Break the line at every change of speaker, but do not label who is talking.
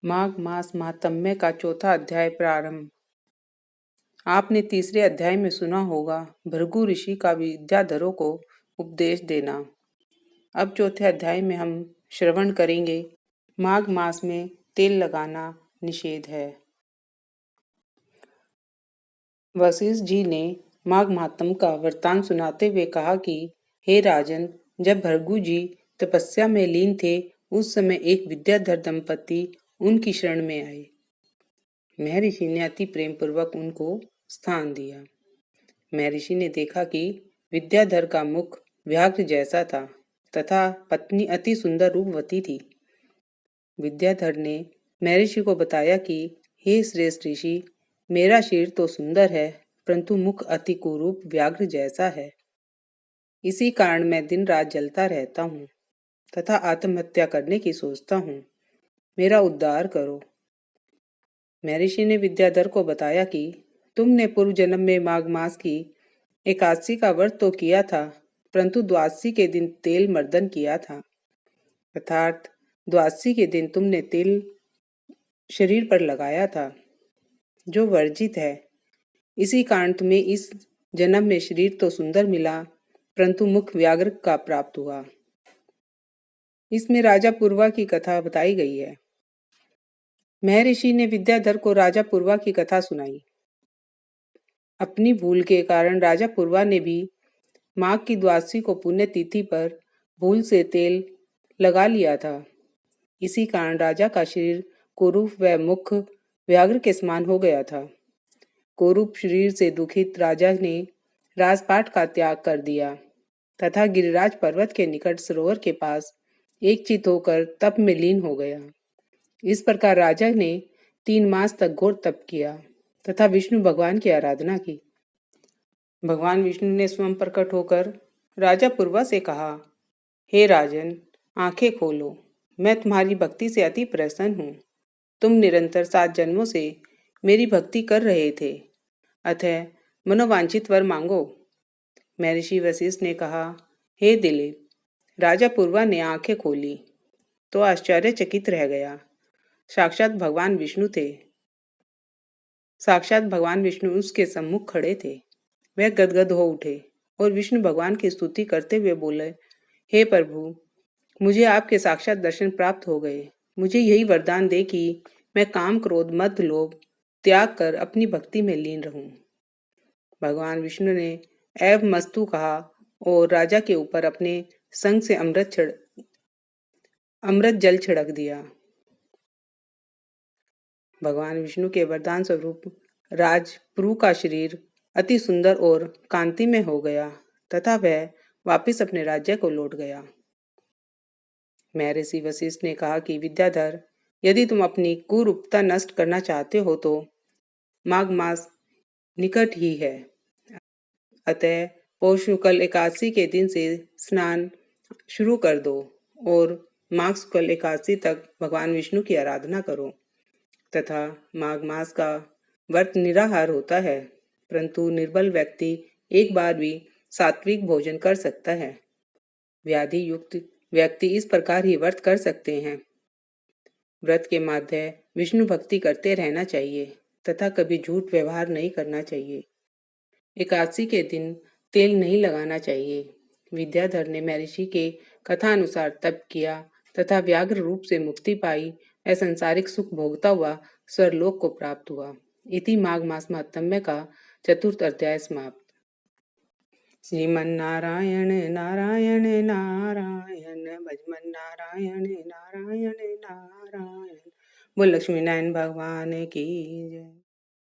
माघ मास महात्म्य का चौथा अध्याय प्रारंभ। आपने तीसरे अध्याय में सुना होगा भृगु ऋषि का विद्याधरों को उपदेश देना। अब चौथे अध्याय में हम श्रवण करेंगे माघ मास में तेल लगाना निषेध है। वशिष्ठ जी ने माघ महात्म का वृत्तांत सुनाते हुए कहा कि हे राजन, जब भृगु जी तपस्या में लीन थे उस समय एक विद्याधर दंपति उनकी शरण में आए। महर्षि ने अति प्रेम पूर्वक उनको स्थान दिया। महर्षि ने देखा कि विद्याधर का मुख व्याघ्र जैसा था तथा पत्नी अति सुंदर रूपवती थी। विद्याधर ने महर्षि को बताया कि हे श्रेष्ठ ऋषि, मेरा शरीर तो सुंदर है परंतु मुख अति कुरूप व्याघ्र जैसा है। इसी कारण मैं दिन रात जलता रहता हूँ तथा आत्महत्या करने की सोचता हूँ। मेरा उद्धार करो। महर्षि ने विद्याधर को बताया कि तुमने पूर्व जन्म में माघ मास की एकादशी का व्रत तो किया था परंतु द्वादशी के दिन तेल मर्दन किया था, अर्थात द्वादशी के दिन तुमने तेल शरीर पर लगाया था जो वर्जित है। इसी कारण तुम्हें इस जन्म में शरीर तो सुंदर मिला परंतु मुख व्याघ्र का प्राप्त हुआ। इसमें राजा पूर्वा की कथा बताई गई है। महर्षि ने विद्याधर को राजा पूर्वा की कथा सुनाई। अपनी भूल के कारण राजा पूर्वा ने भी माघ की द्वादशी को पुण्य तिथि पर भूल से तेल लगा लिया था। इसी कारण राजा का शरीर कुरूप व मुख व्याघ्र के समान हो गया था। कुरूप शरीर से दुखित राजा ने राजपाट का त्याग कर दिया तथा गिरिराज पर्वत के निकट सरोवर के पास एक चित होकर तप में लीन हो गया। इस प्रकार राजा ने 3 मास तक घोर तप किया तथा विष्णु भगवान की आराधना की। भगवान विष्णु ने स्वयं प्रकट होकर राजा पूर्वा से कहा, हे राजन, आंखें खोलो, मैं तुम्हारी भक्ति से अति प्रसन्न हूँ। तुम निरंतर 7 जन्मों से मेरी भक्ति कर रहे थे, अतः मनोवांछित वर मांगो। महर्षि वशिष्ठ ने कहा, हे दिलीप, राजा पूर्वा ने आंखें खोली तो आश्चर्यचकित रह गया। साक्षात भगवान विष्णु थे। साक्षात भगवान विष्णु उसके सम्मुख खड़े थे। वह गदगद हो उठे और विष्णु भगवान की स्तुति करते हुए बोले, हे प्रभु, मुझे आपके साक्षात दर्शन प्राप्त हो गए। मुझे यही वरदान दे कि मैं काम क्रोध मद लोभ त्याग कर अपनी भक्ति में लीन रहूं। भगवान विष्णु ने एव मस्तु कहा और राजा के ऊपर अपने संग से अमृत जल छिड़क दिया। भगवान विष्णु के वरदान स्वरूप राजपुरु का शरीर अति सुंदर और कांति में हो गया तथा वह वापिस अपने राज्य को लौट गया। महर्षि वशिष्ठ ने कहा कि विद्याधर, यदि तुम अपनी कुरूपता नष्ट करना चाहते हो तो माघ मास निकट ही है, अतः पौष शुक्ल एकादशी के दिन से स्नान शुरू कर दो और माघ शुक्ल एकादशी तक भगवान विष्णु की आराधना करो तथा माघ मास का व्रत निराहार होता है परंतु निर्बल व्यक्ति एक बार भी सात्विक भोजन कर सकता है। व्याधि युक्त व्यक्ति इस प्रकार ही व्रत कर सकते हैं। व्रत के माध्य विष्णु भक्ति करते रहना चाहिए तथा कभी झूठ व्यवहार नहीं करना चाहिए। एकादशी के दिन तेल नहीं लगाना चाहिए। विद्याधर ने महर्षि के कथा अनुसार तप किया तथा व्याघ्र रूप से मुक्ति पाई व संसारिक सुख भोगता हुआ स्वर्लोक को प्राप्त हुआ। इति माघ मास महात्म्य का चतुर्थ अध्याय समाप्त। श्रीमन नारायण नारायण नारायण भजमन नारायण नारायण नारायण। बोल लक्ष्मी नारायण भगवान की जय।